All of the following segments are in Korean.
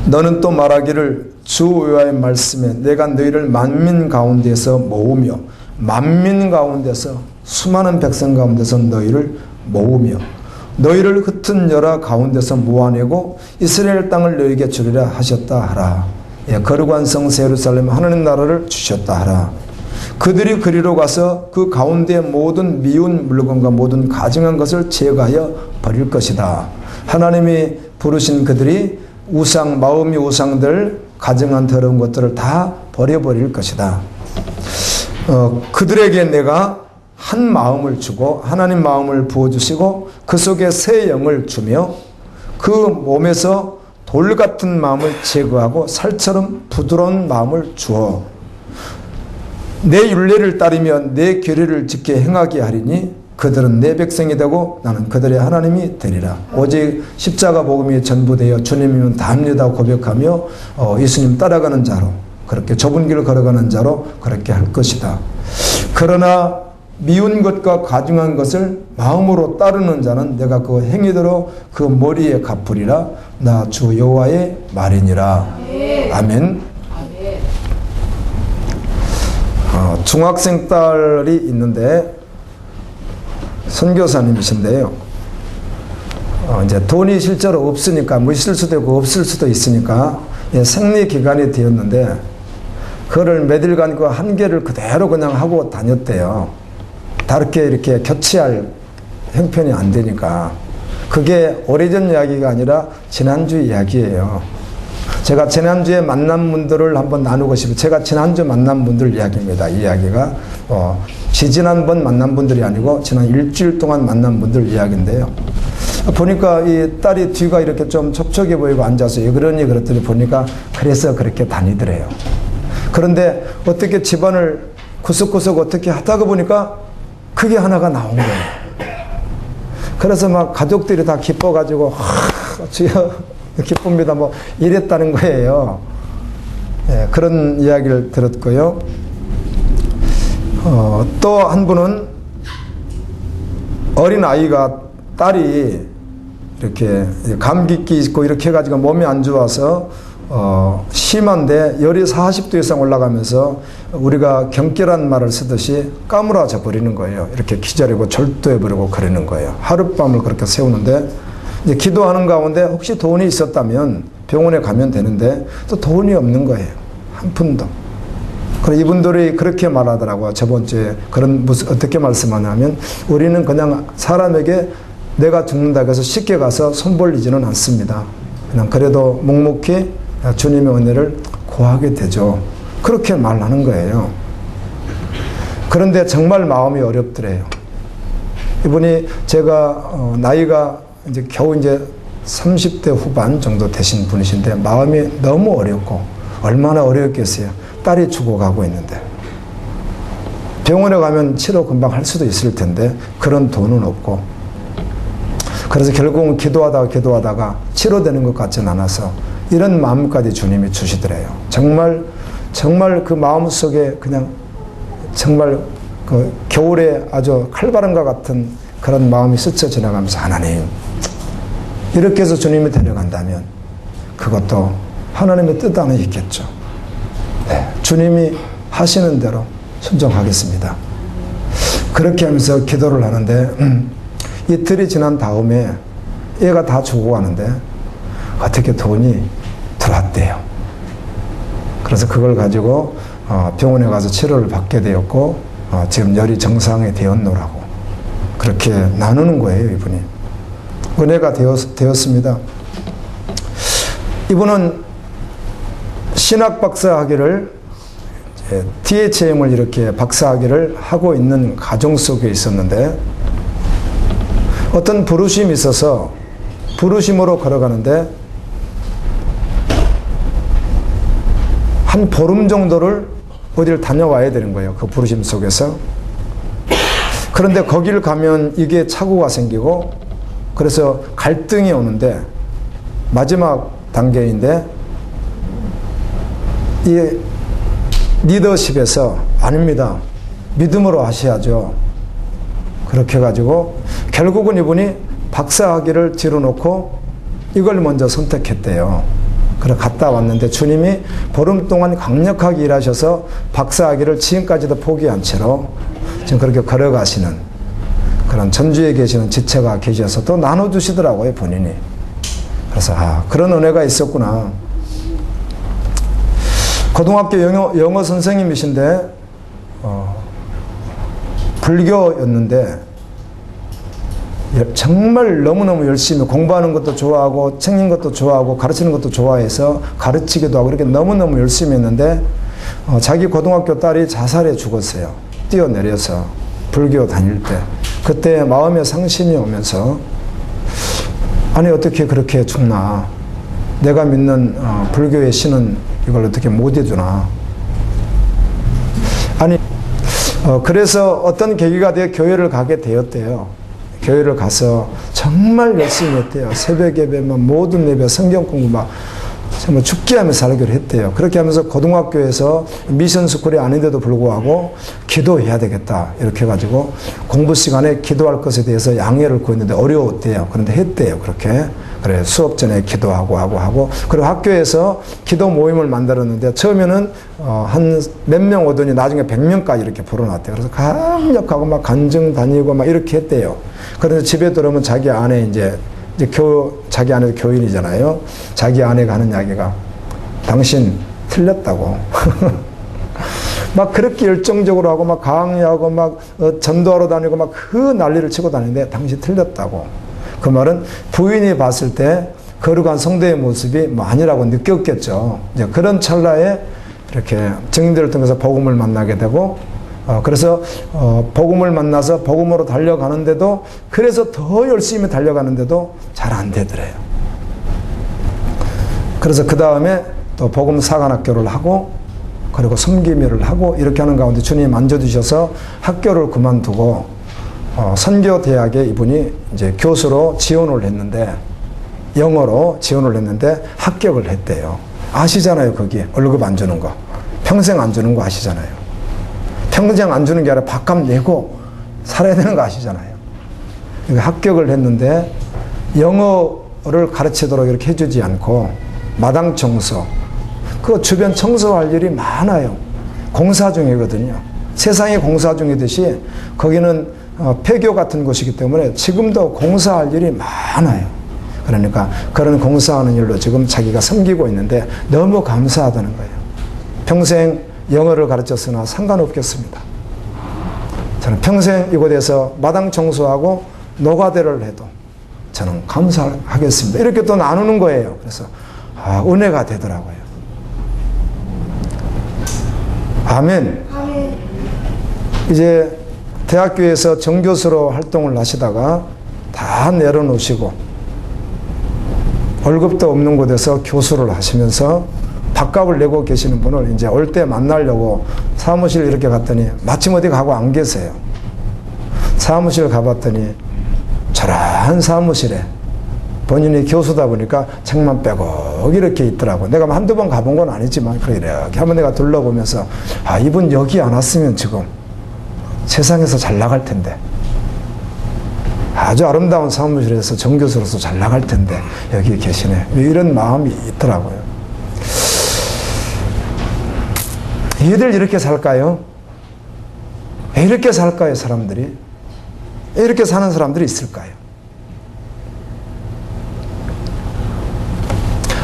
너는 또 말하기를 주 여호와의 말씀에 내가 너희를 만민 가운데서 모으며 만민 가운데서 수많은 백성 가운데서 너희를 모으며 너희를 흩은 열화 가운데서 모아내고 이스라엘 땅을 너희에게 주리라 하셨다 하라. 거룩한 성 예루살렘 하나님 나라를 주셨다 하라. 그들이 그리로 가서 그 가운데 모든 미운 물건과 모든 가증한 것을 제거하여 버릴 것이다. 하나님이 부르신 그들이 우상, 마음이 우상들, 가증한 더러운 것들을 다 버려버릴 것이다. 그들에게 내가 한 마음을 주고 하나님 마음을 부어주시고 그 속에 새 영을 주며 그 몸에서 돌 같은 마음을 제거하고 살처럼 부드러운 마음을 주어 내 율례를 따르며 내 규례를 지켜 행하게 하리니 그들은 내 백성이 되고 나는 그들의 하나님이 되리라. 오직 십자가 복음이 전부되어 주님이면 다 합니다 고백하며 예수님 따라가는 자로 그렇게 좁은 길을 걸어가는 자로 그렇게 할 것이다. 그러나 미운 것과 가증한 것을 마음으로 따르는 자는 내가 그 행위대로 그 머리에 갚으리라. 나 주 여호와의 말이니라. 아멘. 중학생 딸이 있는데 선교사님이신데요. 이제 돈이 실제로 없으니까 뭐 있을 수도 있고 없을 수도 있으니까 생리 기간이 되었는데 그거를 몇일간 그 한 개를 그대로 그냥 하고 다녔대요. 다르게 이렇게 교체할 형편이 안 되니까. 그게 오래전 이야기가 아니라 지난주 이야기예요. 제가 지난주에 만난 분들을 한번 나누고 싶어요. 제가 지난주 만난 분들 이야기입니다. 이 이야기가 지지난번 만난 분들이 아니고 지난 일주일 동안 만난 분들 이야기인데요. 보니까 이 딸이 뒤가 이렇게 좀 촉촉해 보이고 앉아서 왜 그러니 그랬더니 보니까 그래서 그렇게 다니더래요. 그런데 어떻게 집안을 구석구석 어떻게 하다가 보니까 그게 하나가 나온 거예요. 그래서 막 가족들이 다 기뻐가지고 주여 기쁩니다 뭐 이랬다는 거예요. 그런 이야기를 들었고요. 또 한 분은 어린 아이가 딸이 이렇게 감기기 있고 이렇게 해가지고 몸이 안 좋아서 심한데 열이 40도 이상 올라가면서 우리가 경계란 말을 쓰듯이 까무라져 버리는 거예요. 이렇게 기절하고 절도해 버리고 그러는 거예요. 하룻밤을 그렇게 세우는데 이제 기도하는 가운데 혹시 돈이 있었다면 병원에 가면 되는데 또 돈이 없는 거예요. 한 푼도. 그래서 이분들이 그렇게 말하더라고요. 저번 주에 어떻게 말씀하냐면 우리는 그냥 사람에게 내가 죽는다고 해서 쉽게 가서 손 벌리지는 않습니다. 그냥 그래도 묵묵히 주님의 은혜를 구하게 되죠. 그렇게 말하는 거예요. 그런데 정말 마음이 어렵더래요. 이분이 제가 나이가 이제 겨우 이제 30대 후반 정도 되신 분이신데 마음이 너무 어렵고 얼마나 어렵겠어요. 딸이 죽어가고 있는데 병원에 가면 치료 금방 할 수도 있을 텐데 그런 돈은 없고 그래서 결국은 기도하다가 치료되는 것 같진 않아서 이런 마음까지 주님이 주시더래요. 정말 그 마음속에 그냥 정말 그 겨울에 아주 칼바람과 같은 그런 마음이 스쳐 지나가면서 하나님 이렇게 해서 주님이 데려간다면 그것도 하나님의 뜻 안에 있겠죠. 네, 주님이 하시는 대로 순종하겠습니다. 그렇게 하면서 기도를 하는데 이틀이 지난 다음에 애가 다 죽어가는데 어떻게 돈이 들어왔대요. 그래서 그걸 가지고 병원에 가서 치료를 받게 되었고 지금 열이 정상에 되었노라고 그렇게 나누는 거예요. 이분이 은혜가 되었습니다. 이분은 신학 박사학위를 DHM을 이렇게 박사학위를 하고 있는 가정 속에 있었는데 어떤 부르심이 있어서 부르심으로 걸어가는데 한 보름 정도를 어디를 다녀와야 되는 거예요. 그 부르심 속에서. 그런데 거기를 가면 이게 착오가 생기고 그래서 갈등이 오는데 마지막 단계인데 이 리더십에서 아닙니다. 믿음으로 하셔야죠. 그렇게 해가지고 결국은 이분이 박사학위를 뒤로 놓고 이걸 먼저 선택했대요. 그래 갔다 왔는데 주님이 보름 동안 강력하게 일하셔서 박사학위를 지금까지도 포기한 채로 지금 그렇게 걸어가시는 그런 전주에 계시는 지체가 계셔서 또 나눠주시더라고요, 본인이. 그래서 그런 은혜가 있었구나. 고등학교 영어 선생님이신데 불교였는데 정말 너무너무 열심히 공부하는 것도 좋아하고 책 읽는 것도 좋아하고 가르치는 것도 좋아해서 가르치기도 하고 이렇게 너무너무 열심히 했는데 자기 고등학교 딸이 자살해 죽었어요. 뛰어내려서 불교 다닐 때. 그때 마음에 상심이 오면서 아니 어떻게 그렇게 죽나. 내가 믿는 불교의 신은 이걸 어떻게 못 해주나. 아니 그래서 어떤 계기가 되어 교회를 가게 되었대요. 교회를 가서 정말 열심히 했대요. 새벽 예배, 모든 예배, 성경 공부 정말 죽게 하며 살기를 했대요. 그렇게 하면서 고등학교에서 미션 스쿨이 아닌데도 불구하고 기도해야 되겠다. 이렇게 해가지고 공부 시간에 기도할 것에 대해서 양해를 구했는데 어려웠대요. 그런데 했대요. 그렇게. 그래, 수업 전에 기도하고 하고. 그리고 학교에서 기도 모임을 만들었는데 처음에는 한 몇 명 오더니 나중에 100명까지 이렇게 불어났대요. 그래서 강력하고 막 간증 다니고 막 이렇게 했대요. 그래서 집에 들어오면 자기 아내 이제 자기 아내도 교인이잖아요. 자기 아내가 하는 이야기가 당신 틀렸다고. 막 그렇게 열정적으로 하고 막 강의하고 막 전도하러 다니고 막 그 난리를 치고 다니는데 당신 틀렸다고. 그 말은 부인이 봤을 때 거룩한 성도의 모습이 아니라고 느꼈겠죠. 이제 그런 찰나에 이렇게 증인들을 통해서 복음을 만나게 되고 그래서 복음을 만나서 복음으로 달려가는데도 그래서 더 열심히 달려가는데도 잘 안 되더래요. 그래서 그 다음에 또 복음 사관학교를 하고 그리고 섬기미를 하고 이렇게 하는 가운데 주님이 만져주셔서 학교를 그만두고 선교대학에 이분이 이제 교수로 지원을 했는데 영어로 지원을 했는데 합격을 했대요. 아시잖아요. 거기 월급 안 주는 거. 평생 안 주는 거 아시잖아요. 평생 안 주는 게 아니라 밥값 내고 살아야 되는 거 아시잖아요. 합격을 했는데 영어를 가르치도록 이렇게 해주지 않고 마당 청소, 그 주변 청소할 일이 많아요. 공사 중이거든요. 세상에 공사 중이듯이 거기는 폐교 같은 곳이기 때문에 지금도 공사할 일이 많아요. 그러니까 그런 공사하는 일로 지금 자기가 섬기고 있는데 너무 감사하다는 거예요. 평생 영어를 가르쳤으나 상관없겠습니다. 저는 평생 이곳에서 마당 청소하고 노가대를 해도 저는 감사하겠습니다. 이렇게 또 나누는 거예요. 그래서 은혜가 되더라고요. 아멘. 이제 대학교에서 정교수로 활동을 하시다가 다 내려놓으시고 월급도 없는 곳에서 교수를 하시면서 밥값을 내고 계시는 분을 이제 올 때 만나려고 사무실 이렇게 갔더니 마침 어디 가고 안 계세요. 사무실 가봤더니 저런 사무실에 본인이 교수다 보니까 책만 빼고 이렇게 있더라고. 내가 한두 번 가본 건 아니지만 이렇게 한번 내가 둘러보면서 이분 여기 안 왔으면 지금 세상에서 잘 나갈 텐데 아주 아름다운 사무실에서 정교수로서 잘 나갈 텐데 여기 계시네. 이런 마음이 있더라고요. 얘들 이렇게 살까요? 이렇게 살까요, 사람들이? 이렇게 사는 사람들이 있을까요?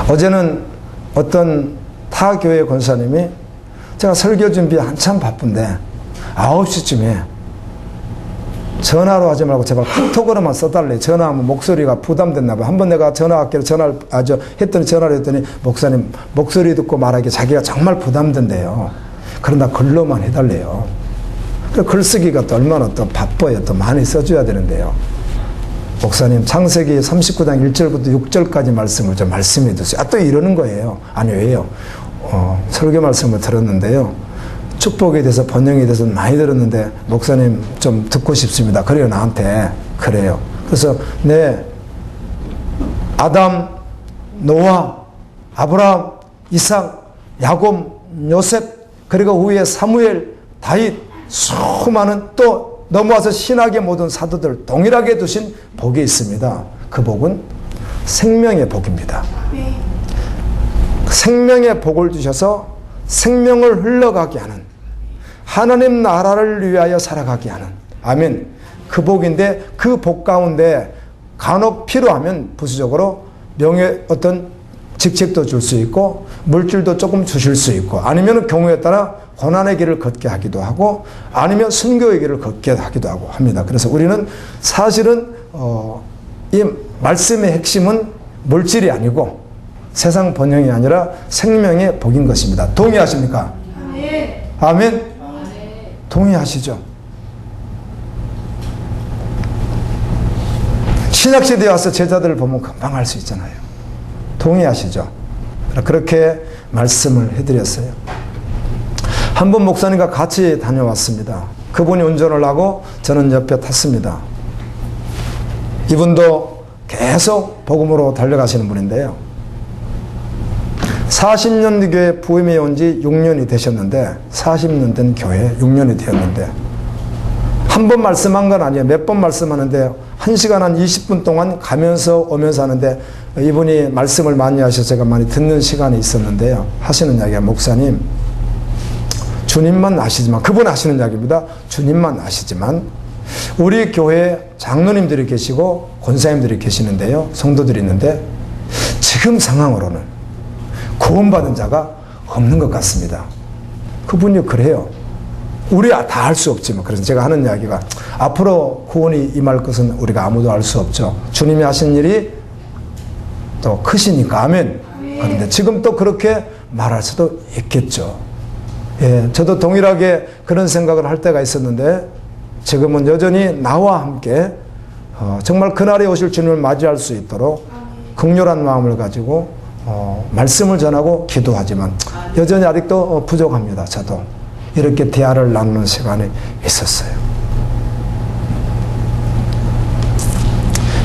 어제는 어떤 타 교회 권사님이 제가 설교 준비 한참 바쁜데 9시쯤에 전화로 하지 말고 제발 카톡으로만 써달래. 전화하면 목소리가 부담됐나 봐. 한번 내가 전화할게 전화를 했더니 목사님 목소리 듣고 말하기 자기가 정말 부담된대요. 그러나 글로만 해달래요. 글쓰기가 또 얼마나 또 바빠요. 또 많이 써줘야 되는데요. 목사님 창세기 39장 1절부터 6절까지 말씀을 좀 말씀해 주세요. 또 이러는 거예요. 아니 왜요? 설교 말씀을 들었는데요. 축복에 대해서 번영에 대해서 많이 들었는데 목사님 좀 듣고 싶습니다. 그래요 나한테. 그래요. 그래서 아담, 노아, 아브라함, 이삭, 야곱, 요셉 그리고 후에 사무엘, 다윗 수많은 또 넘어와서 신학의 모든 사도들 동일하게 두신 복이 있습니다. 그 복은 생명의 복입니다. 생명의 복을 주셔서 생명을 흘러가게 하는, 하나님 나라를 위하여 살아가게 하는, 아멘, 그 복인데, 그 복 가운데 간혹 필요하면 부수적으로 명예 어떤 직책도 줄 수 있고 물질도 조금 주실 수 있고, 아니면 경우에 따라 고난의 길을 걷게 하기도 하고, 아니면 순교의 길을 걷게 하기도 하고 합니다. 그래서 우리는 사실은 이 말씀의 핵심은 물질이 아니고 세상 번영이 아니라 생명의 복인 것입니다. 동의하십니까? 아멘. 동의하시죠? 신약시대에 와서 제자들을 보면 금방 알 수 있잖아요. 동의하시죠? 그렇게 말씀을 해드렸어요. 한 번 목사님과 같이 다녀왔습니다. 그분이 운전을 하고 저는 옆에 탔습니다. 이분도 계속 복음으로 달려가시는 분인데요. 40년 교회 부임해 온 지 6년이 되셨는데, 40년 된 교회 6년이 되었는데, 한 번 말씀한 건 아니에요. 몇 번 말씀하는데 1시간 한 20분 동안 가면서 오면서 하는데, 이분이 말씀을 많이 하셔서 제가 많이 듣는 시간이 있었는데요. 하시는 이야기가, 목사님, 주님만 아시지만, 그분 아시는 이야기입니다. 주님만 아시지만 우리 교회에 장로님들이 계시고 권사님들이 계시는데요, 성도들이 있는데 지금 상황으로는 구원받은 자가 없는 것 같습니다. 그분이 그래요. 우리 다 알 수 없지만. 그래서 제가 하는 이야기가, 앞으로 구원이 임할 것은 우리가 아무도 알 수 없죠. 주님이 하신 일이 또 크시니까. 아멘. 그런데 지금 또 그렇게 말할 수도 있겠죠. 예, 저도 동일하게 그런 생각을 할 때가 있었는데, 지금은 여전히 나와 함께 정말 그날에 오실 주님을 맞이할 수 있도록 긍휼한 마음을 가지고 말씀을 전하고 기도하지만 여전히 아직도 부족합니다. 저도 이렇게 대화를 나누는 시간이 있었어요.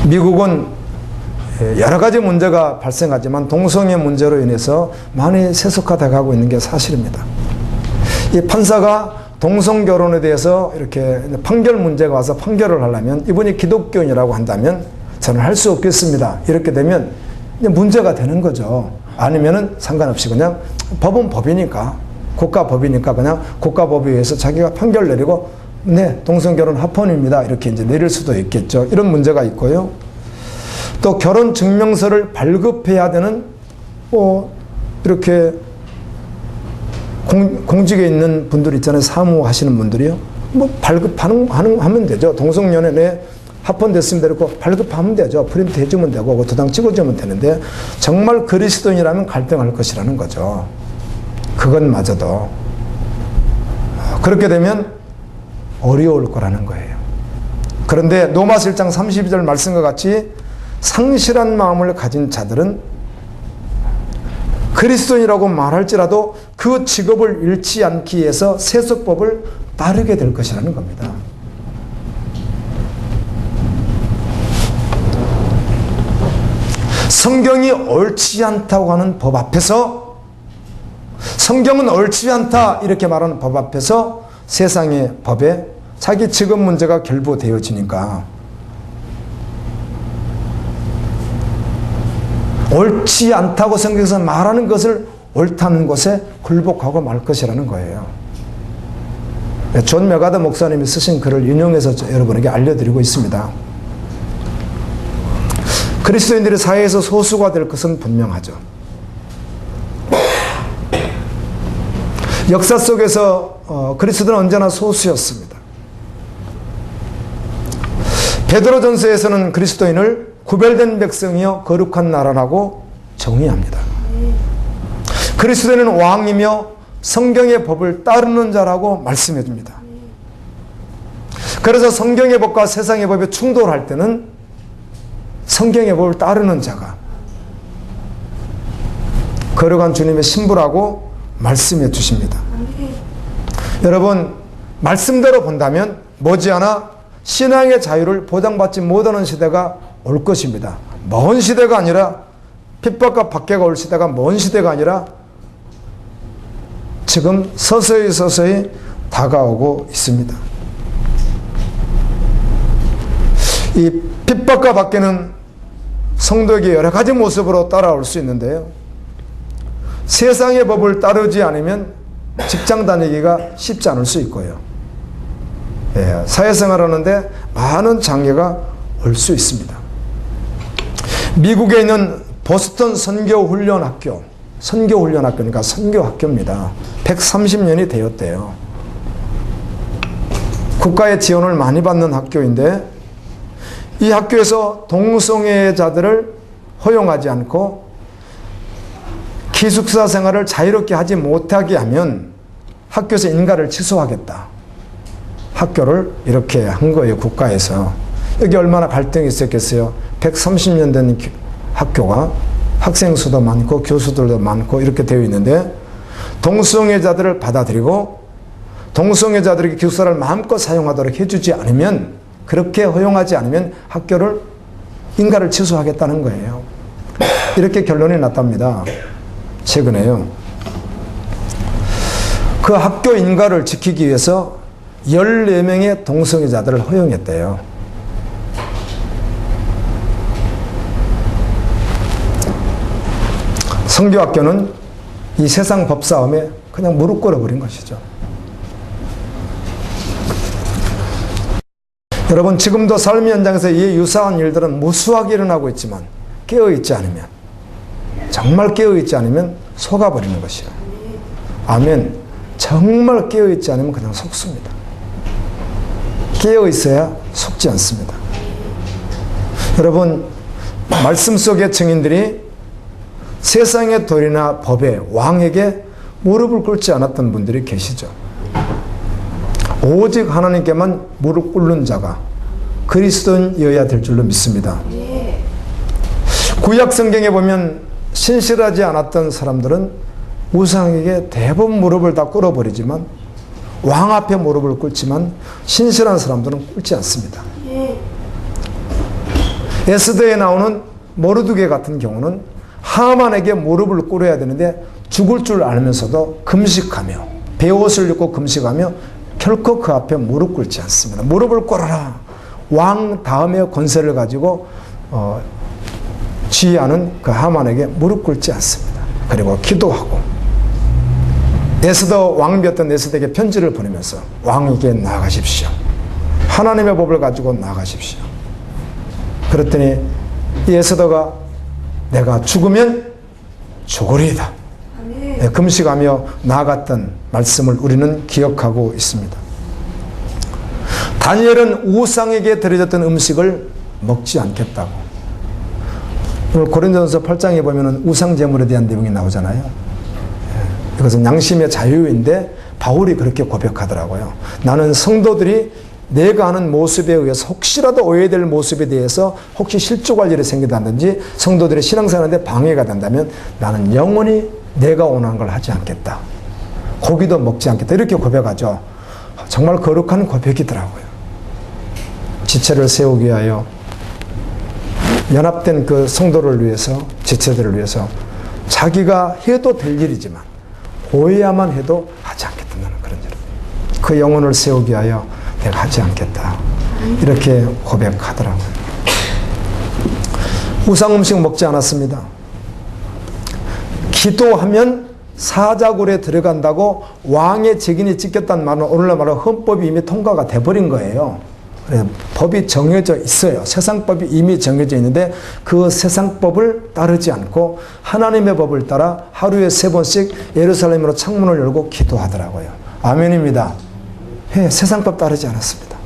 미국은 여러 가지 문제가 발생하지만 동성애 문제로 인해서 많이 세속화되어 가고 있는 게 사실입니다. 이 판사가 동성 결혼에 대해서 이렇게 판결 문제가 와서 판결을 하려면, 이분이 기독교인이라고 한다면 저는 할 수 없겠습니다. 이렇게 되면 이제 문제가 되는 거죠. 아니면은 상관없이 그냥 법은 법이니까, 국가법이니까 그냥 국가법에 의해서 자기가 판결 내리고, 네, 동성 결혼 합헌입니다, 이렇게 이제 내릴 수도 있겠죠. 이런 문제가 있고요. 또 결혼 증명서를 발급해야 되는 이렇게 공직에 있는 분들 있잖아요. 사무하시는 분들이요. 하면 되죠. 동성연애 합헌됐습니다. 이렇게 발급하면 되죠. 프린트 해주면 되고, 도장 찍어주면 되는데, 정말 그리스도인이라면 갈등할 것이라는 거죠. 그것마저도. 그렇게 되면 어려울 거라는 거예요. 그런데 로마서 1장 32절 말씀과 같이 상실한 마음을 가진 자들은 그리스도인이라고 말할지라도 그 직업을 잃지 않기 위해서 세속법을 따르게 될 것이라는 겁니다. 성경이 옳지 않다고 하는 법 앞에서, 성경은 옳지 않다 이렇게 말하는 법 앞에서 세상의 법에 자기 직업 문제가 결부되어지니까 옳지 않다고 성경에서 말하는 것을 옳다는 것에 굴복하고 말 것이라는 거예요. 존 메가더 목사님이 쓰신 글을 인용해서 여러분에게 알려드리고 있습니다. 그리스도인들이 사회에서 소수가 될 것은 분명하죠. 역사 속에서 그리스도는 언제나 소수였습니다. 베드로전서에서는 그리스도인을 구별된 백성이여 거룩한 나라라고 정의합니다. 그리스도인은 왕이며 성경의 법을 따르는 자라고 말씀해 줍니다. 그래서 성경의 법과 세상의 법이 충돌할 때는 성경의 법을 따르는 자가 거룩한 주님의 신부라고 말씀해 주십니다. 여러분, 말씀대로 본다면 머지않아 신앙의 자유를 보장받지 못하는 시대가 올 것입니다. 먼 시대가 아니라, 핍박과 박해가 올 시대가 먼 시대가 아니라 지금 서서히 다가오고 있습니다. 이 핍박과 박해는 성도에게 여러 가지 모습으로 따라올 수 있는데요. 세상의 법을 따르지 않으면 직장 다니기가 쉽지 않을 수 있고요. 예, 사회생활하는데 많은 장애가 올 수 있습니다. 미국에 있는 보스턴 선교훈련학교, 선교훈련학교니까 선교학교입니다. 130년이 되었대요. 국가의 지원을 많이 받는 학교인데 이 학교에서 동성애자들을 허용하지 않고 기숙사 생활을 자유롭게 하지 못하게 하면 학교에서 인가를 취소하겠다. 학교를 이렇게 한 거예요, 국가에서. 여기 얼마나 갈등이 있었겠어요. 130년 된 학교가 학생 수도 많고 교수들도 많고 이렇게 되어 있는데 동성애자들을 받아들이고 동성애자들에게 기숙사를 마음껏 사용하도록 해주지 않으면, 그렇게 허용하지 않으면 학교를 인가를 취소하겠다는 거예요. 이렇게 결론이 났답니다. 최근에요. 그 학교 인가를 지키기 위해서 14명의 동성애자들을 허용했대요. 선교학교는 이 세상 법싸움에 그냥 무릎 꿇어버린 것이죠. 여러분, 지금도 삶 현장에서 이 유사한 일들은 무수하게 일어나고 있지만 깨어있지 않으면, 정말 깨어있지 않으면 속아버리는 것이에요. 아멘. 정말 깨어있지 않으면 그냥 속습니다. 깨어있어야 속지 않습니다. 여러분, 말씀 속의 증인들이 세상의 도리나 법에, 왕에게 무릎을 꿇지 않았던 분들이 계시죠. 오직 하나님께만 무릎 꿇는 자가 그리스도인이어야 될 줄로 믿습니다. 구약 성경에 보면 신실하지 않았던 사람들은 우상에게 대부분 무릎을 다 꿇어버리지만, 왕 앞에 무릎을 꿇지만 신실한 사람들은 꿇지 않습니다. 에스더에 나오는 모르드게 같은 경우는 하만에게 무릎을 꿇어야 되는데 죽을 줄 알면서도 금식하며, 베옷을 입고 금식하며 결코 그 앞에 무릎 꿇지 않습니다. 무릎을 꿇어라. 왕 다음에 권세를 가지고 지휘하는 그 하만에게 무릎 꿇지 않습니다. 그리고 기도하고, 에스더 왕비였던 에스더에게 편지를 보내면서 왕에게 나아가십시오. 하나님의 법을 가지고 나아가십시오. 그랬더니 이 에스더가 내가 죽으면 죽으리이다. 금식하며 나아갔던 말씀을 우리는 기억하고 있습니다. 다니엘은 우상에게 드려졌던 음식을 먹지 않겠다고. 오늘 고린도전서 8장에 보면 우상 제물에 대한 내용이 나오잖아요. 이것은 양심의 자유인데 바울이 그렇게 고백하더라고요. 나는 성도들이 내가 하는 모습에 의해서 혹시라도 오해될 모습에 대해서 혹시 실족할 일이 생기다든지 성도들의 신앙생활에 방해가 된다면 나는 영원히 내가 원하는 걸 하지 않겠다. 고기도 먹지 않겠다. 이렇게 고백하죠. 정말 거룩한 고백이더라고요. 지체를 세우기 위하여, 연합된 그 성도를 위해서, 지체들을 위해서 자기가 해도 될 일이지만 오해야만 해도 하지 않겠다는 그런 일. 그 영혼을 세우기 위하여 내가 하지 않겠다. 이렇게 고백하더라고요. 우상 음식 먹지 않았습니다. 기도하면 사자굴에 들어간다고 왕의 책임이 찍혔다는 말은 오늘날 말로 헌법이 이미 통과가 돼버린 거예요. 법이 정해져 있어요. 세상법이 이미 정해져 있는데 그 세상법을 따르지 않고 하나님의 법을 따라 하루에 3번씩 예루살렘으로 창문을 열고 기도하더라고요. 아멘입니다. 세상법 따르지 않았습니다.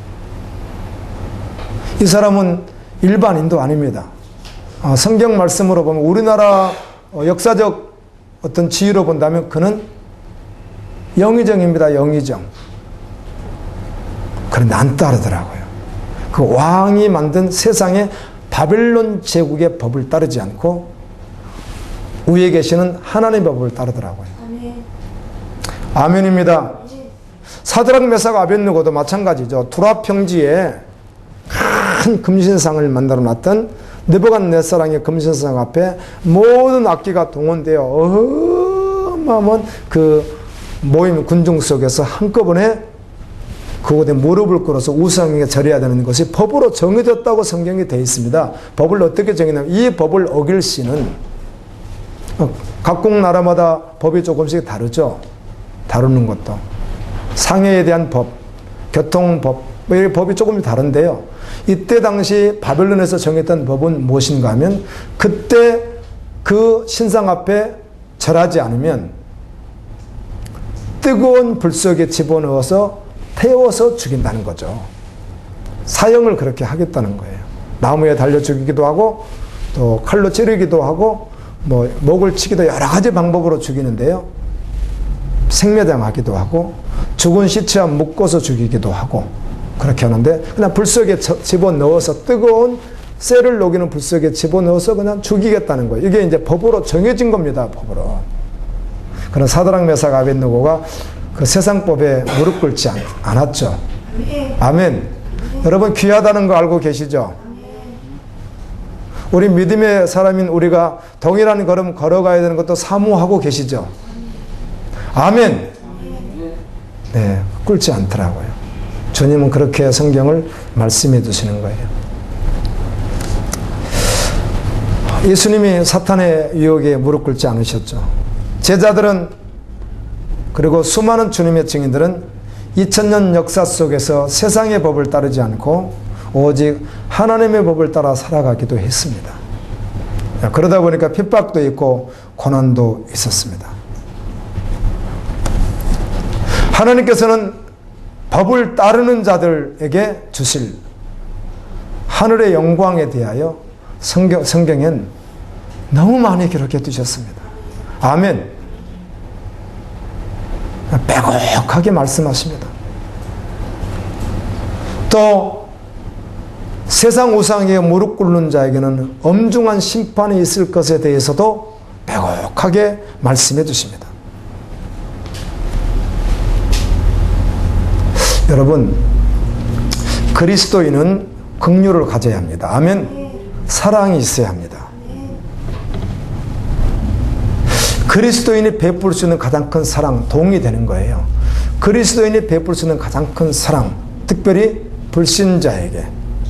이 사람은 일반인도 아닙니다. 성경 말씀으로 보면 우리나라 역사적 어떤 지위로 본다면 그는 영의정입니다. 영의정. 그런데 안 따르더라고요. 그 왕이 만든 세상의 바벨론 제국의 법을 따르지 않고 위에 계시는 하나님의 법을 따르더라고요. 아멘입니다. 사드락 메삭 아벳느고도 마찬가지죠. 두라 평지에 큰 금신상을 만들어 놨던 느부갓네살왕의 금신상 앞에 모든 악기가 동원되어 어마어마한 그 모임 군중 속에서 한꺼번에 그곳에 무릎을 꿇어서 우상에게 절해야 되는 것이 법으로 정해졌다고 성경에 되어 있습니다. 법을 어떻게 정했냐면 이 법을 어길 시는 각국 나라마다 법이 조금씩 다르죠. 다루는 것도. 상해에 대한 법, 교통법, 이 법이 조금 다른데요. 이때 당시 바벨론에서 정했던 법은 무엇인가 하면 그때 그 신상 앞에 절하지 않으면 뜨거운 불 속에 집어넣어서 태워서 죽인다는 거죠. 사형을 그렇게 하겠다는 거예요. 나무에 달려 죽이기도 하고 또 칼로 찌르기도 하고 뭐 목을 치기도 여러 가지 방법으로 죽이는데요. 생매장하기도 하고 죽은 시체와 묶어서 죽이기도 하고 그렇게 하는데 그냥 불 속에 집어넣어서 뜨거운 쇠를 녹이는 불 속에 집어넣어서 그냥 죽이겠다는 거예요. 이게 이제 법으로 정해진 겁니다. 법으로. 그런 사드락 메삭 아벳느고가 그 세상법에 무릎 꿇지 않았죠. 아멘. 여러분 귀하다는 거 알고 계시죠? 우리 믿음의 사람인 우리가 동일한 걸음 걸어가야 되는 것도 사모하고 계시죠? 아멘. 네, 꿇지 않더라고요. 주님은 그렇게 성경을 말씀해 주시는 거예요. 예수님이 사탄의 유혹에 무릎 꿇지 않으셨죠. 제자들은 그리고 수많은 주님의 증인들은 2000년 역사 속에서 세상의 법을 따르지 않고 오직 하나님의 법을 따라 살아가기도 했습니다. 그러다 보니까 핍박도 있고 고난도 있었습니다. 하나님께서는 법을 따르는 자들에게 주실 하늘의 영광에 대하여 성경엔 너무 많이 기록해 두셨습니다. 아멘. 빼곡하게 말씀하십니다. 또 세상 우상에 무릎 꿇는 자에게는 엄중한 심판이 있을 것에 대해서도 빼곡하게 말씀해 주십니다. 여러분, 그리스도인은 긍휼을 가져야 합니다. 아멘. 사랑이 있어야 합니다. 그리스도인이 베풀 수 있는 가장 큰 사랑, 도움이 되는 거예요. 그리스도인이 베풀 수 있는 가장 큰 사랑, 특별히 불신자에게,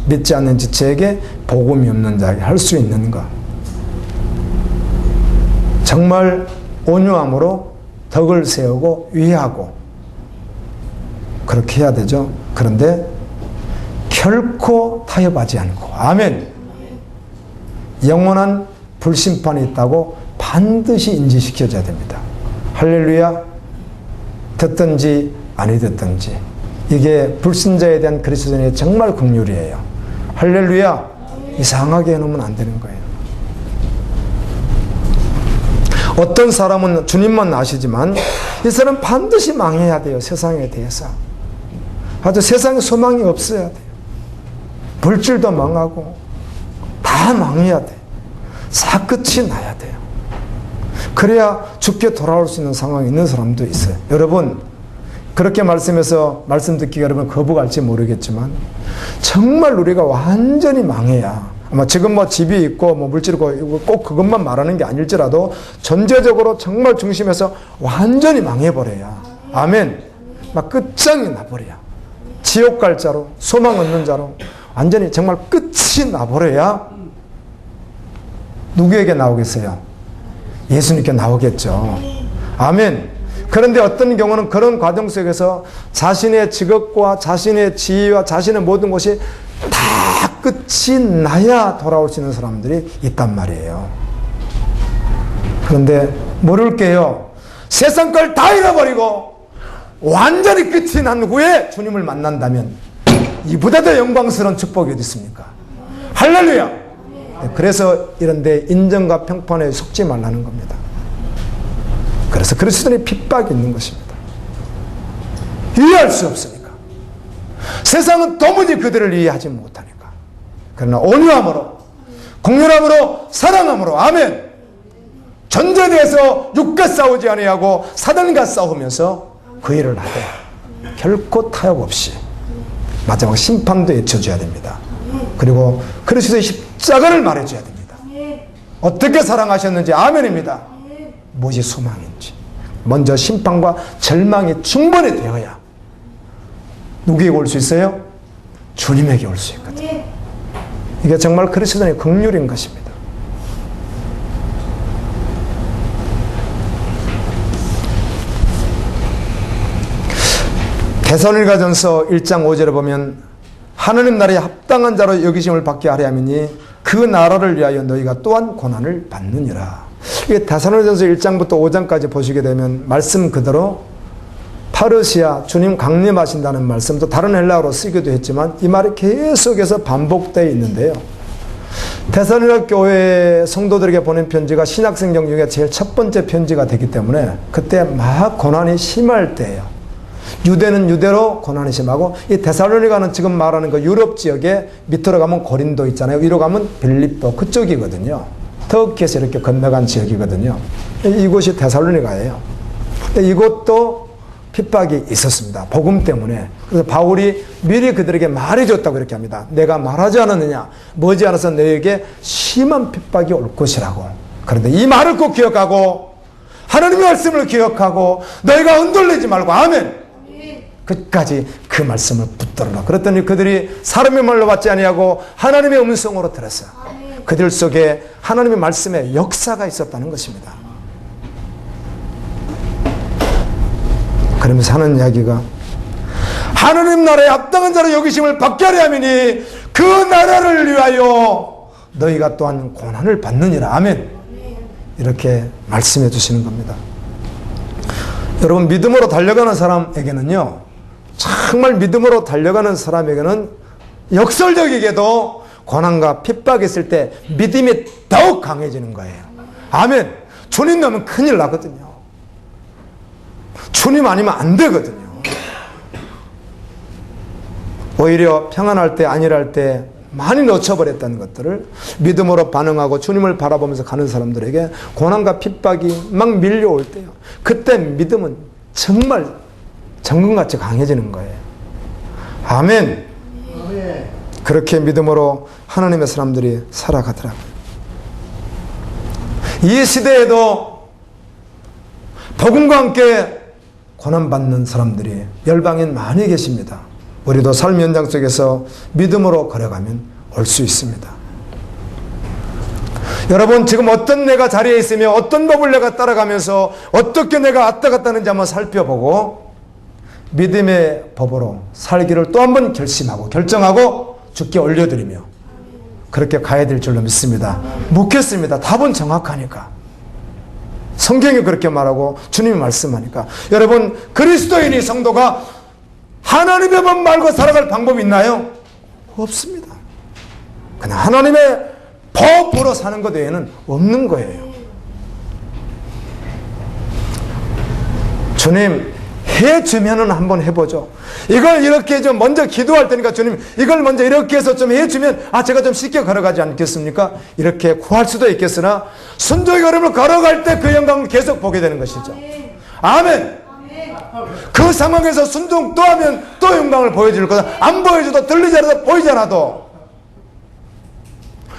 믿지 않는 지체에게, 복음이 없는 자에게 할 수 있는 것. 정말 온유함으로 덕을 세우고 위하고 그렇게 해야 되죠. 그런데 결코 타협하지 않고, 아멘. 영원한 불심판이 있다고 반드시 인지시켜줘야 됩니다. 할렐루야. 듣든지 아니 듣든지. 이게 불신자에 대한 그리스도인의 정말 긍휼이에요. 할렐루야. 이상하게 해놓으면 안 되는 거예요. 어떤 사람은 주님만 아시지만 이 사람은 반드시 망해야 돼요. 세상에 대해서. 아주 세상에 소망이 없어야 돼요. 물질도 망하고 다 망해야 돼요. 다 끝이 나야 돼요. 그래야 죽게 돌아올 수 있는 상황이 있는 사람도 있어요. 여러분, 그렇게 말씀해서 말씀 듣기가 여러분 거부갈지 모르겠지만 정말 우리가 완전히 망해야, 아마 지금 뭐 집이 있고 뭐 물질이 있고 꼭 그것만 말하는 게 아닐지라도 전제적으로 정말 중심에서 완전히 망해버려야, 아멘, 막 끝장이 나버려야, 지옥 갈 자로, 소망 없는 자로 완전히 정말 끝이 나버려야 누구에게 나오겠어요? 예수님께 나오겠죠. 아멘. 그런데 어떤 경우는 그런 과정 속에서 자신의 직업과 자신의 지위와 자신의 모든 것이 다 끝이 나야 돌아올 수 있는 사람들이 있단 말이에요. 그런데 모를게요. 세상 걸 다 잃어버리고 완전히 끝이 난 후에 주님을 만난다면 이보다 더 영광스러운 축복이 어디 있습니까? 할렐루야. 그래서 이런데 인정과 평판에 속지 말라는 겁니다. 그래서 그리스도인의 핍박이 있는 것입니다. 이해할 수 없으니까. 세상은 도무지 그들을 이해하지 못하니까. 그러나 온유함으로, 긍휼함으로, 사랑함으로, 아멘. 전쟁에서 육과 싸우지 아니하고 사단과 싸우면서 그 일을 하되 결코 타협 없이 마지막 심판도 외쳐줘야 됩니다. 그리고 그리스도의 십자가를 말해줘야 됩니다. 어떻게 사랑하셨는지, 아멘입니다. 무엇이 소망인지. 먼저 심판과 절망이 충분히 되어야 누구에게 올 수 있어요? 주님에게 올 수 있거든요. 이게 정말 그리스도의 긍휼인 것입니다. 데살로니가전서 1장 5절에 보면 하나님 나라에 합당한 자로 여기심을 받게 하려 함이니 그 나라를 위하여 너희가 또한 고난을 받느니라. 이게 데살로니가전서 1장부터 5장까지 보시게 되면 말씀 그대로 파르시아 주님 강림하신다는 말씀도 다른 헬라어로 쓰기도 했지만 이 말이 계속해서 반복되어 있는데요. 데살로니가 교회 성도들에게 보낸 편지가 신약성경 중에 제일 첫 번째 편지가 되기 때문에 그때 막 고난이 심할 때예요. 유대는 유대로 고난이 심하고 이 데살로니가는 지금 말하는 그 유럽 지역에 밑으로 가면 고린도 있잖아요. 위로 가면 빌립보 그쪽이거든요. 터키에서 이렇게 건너간 지역이거든요. 이곳이 데살로니가예요. 이곳도 핍박이 있었습니다. 복음 때문에. 그래서 바울이 미리 그들에게 말해줬다고 이렇게 합니다. 내가 말하지 않았느냐. 머지않아서 너에게 심한 핍박이 올 것이라고. 그런데 이 말을 꼭 기억하고 하나님의 말씀을 기억하고 너희가 흔들리지 말고 아멘. 끝까지 그 말씀을 붙들어라. 그랬더니 그들이 사람의 말로 받지 아니하고 하나님의 음성으로 들었어요. 그들 속에 하나님의 말씀에 역사가 있었다는 것입니다. 그러면서 하는 이야기가 하나님 나라에 합당한 자로 여기심을 받게 하려 함이니 그 나라를 위하여 너희가 또한 고난을 받느니라. 아멘. 이렇게 말씀해 주시는 겁니다. 여러분 믿음으로 달려가는 사람에게는요, 정말 믿음으로 달려가는 사람에게는 역설적이게도 고난과 핍박이 있을 때 믿음이 더욱 강해지는 거예요. 아멘. 주님 나면 큰일 나거든요. 주님 아니면 안 되거든요. 오히려 평안할 때 안일할 때 많이 놓쳐버렸다는 것들을 믿음으로 반응하고 주님을 바라보면서 가는 사람들에게 고난과 핍박이 막 밀려올 때요, 그때 믿음은 정말 정금같이 강해지는 거예요. 아멘. 그렇게 믿음으로 하나님의 사람들이 살아가더라고요. 이 시대에도 복음과 함께 고난받는 사람들이 열방엔 많이 계십니다. 우리도 삶 현장 속에서 믿음으로 걸어가면 올 수 있습니다. 여러분 지금 어떤 내가 자리에 있으며 어떤 법을 내가 따라가면서 어떻게 내가 왔다 갔다 하는지 한번 살펴보고 믿음의 법으로 살기를 또 한번 결심하고 결정하고 주께 올려드리며 그렇게 가야 될 줄로 믿습니다. 묻겠습니다. 답은 정확하니까. 성경이 그렇게 말하고 주님이 말씀하니까. 여러분 그리스도인이 성도가 하나님의 법 말고 살아갈 방법이 있나요? 없습니다. 그냥 하나님의 법으로 사는 것 외에는 없는 거예요. 주님 해주면은 한번 해보죠. 이걸 이렇게 좀 먼저 기도할 테니까 주님 이걸 먼저 이렇게 해서 좀 해주면 제가 좀 쉽게 걸어가지 않겠습니까? 이렇게 구할 수도 있겠으나 순종의 걸음을 걸어갈 때 그 영광을 계속 보게 되는 것이죠. 아멘. 그 상황에서 순종 또 하면 또 영광을 보여줄 거다. 안 보여줘도 들리지 않아도 보이지 않아도.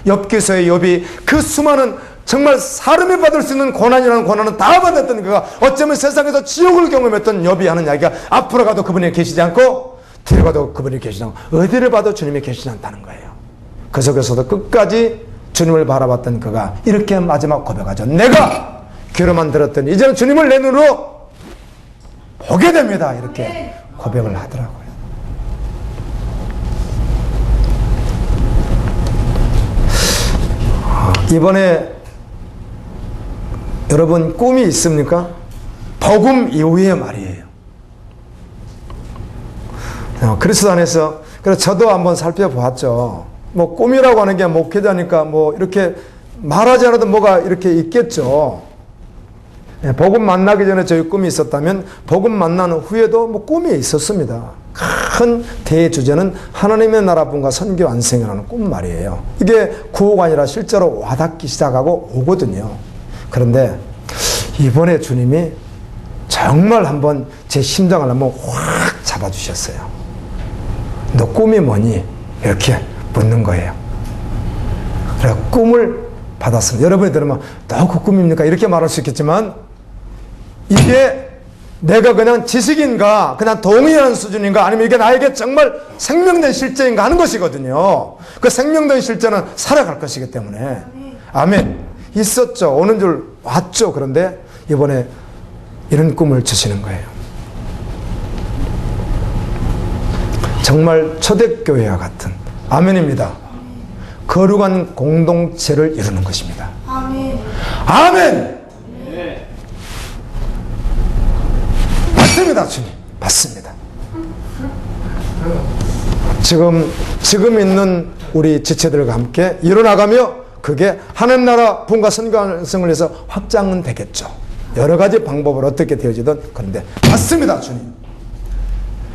욥기서의 욥이 그 수많은 정말 사람이 받을 수 있는 고난이라는 고난은 다 받았던 그가 어쩌면 세상에서 지옥을 경험했던 욥이 하는 이야기가 앞으로 가도 그분이 계시지 않고 뒤로 가도 그분이 계시지 않고 어디를 봐도 주님이 계시지 않다는 거예요. 그 속에서도 끝까지 주님을 바라봤던 그가 이렇게 마지막 고백하죠. 내가 귀로만 들었더니 이제는 주님을 내 눈으로 보게 됩니다. 이렇게 고백을 하더라고요. 이번에 여러분 꿈이 있습니까? 복음 이후의 말이에요. 그리스도 안에서 그래서 저도 한번 살펴보았죠. 뭐 꿈이라고 하는 게 목회자니까 뭐 이렇게 말하지 않아도 뭐가 이렇게 있겠죠. 복음 만나기 전에 저희 꿈이 있었다면 복음 만나는 후에도 뭐 꿈이 있었습니다. 큰 대주제는 하나님의 나라분과 선교 완성이라는 꿈 말이에요. 이게 구호가 아니라 실제로 와닿기 시작하고 오거든요. 그런데 이번에 주님이 정말 한번 제 심장을 한번 확 잡아주셨어요. 너 꿈이 뭐니? 이렇게 묻는 거예요. 그래서 꿈을 받았습니다. 여러분이 들으면 너 그 꿈입니까? 이렇게 말할 수 있겠지만 이게 내가 그냥 지식인가 그냥 동의하는 수준인가 아니면 이게 나에게 정말 생명된 실제인가 하는 것이거든요. 그 생명된 실제는 살아갈 것이기 때문에. 아멘. 있었죠. 오는 줄 왔죠. 그런데 이번에 이런 꿈을 주시는 거예요. 정말 초대교회와 같은, 아멘입니다, 거룩한 공동체를 이루는 것입니다. 아멘. 아멘. 맞습니다, 주님. 맞습니다. 지금 있는 우리 지체들과 함께 일어나가며 그게 하나님 나라 부흥과 선교성을 위해서 확장은 되겠죠. 여러 가지 방법으로 어떻게 되어지든. 그런데 맞습니다, 주님.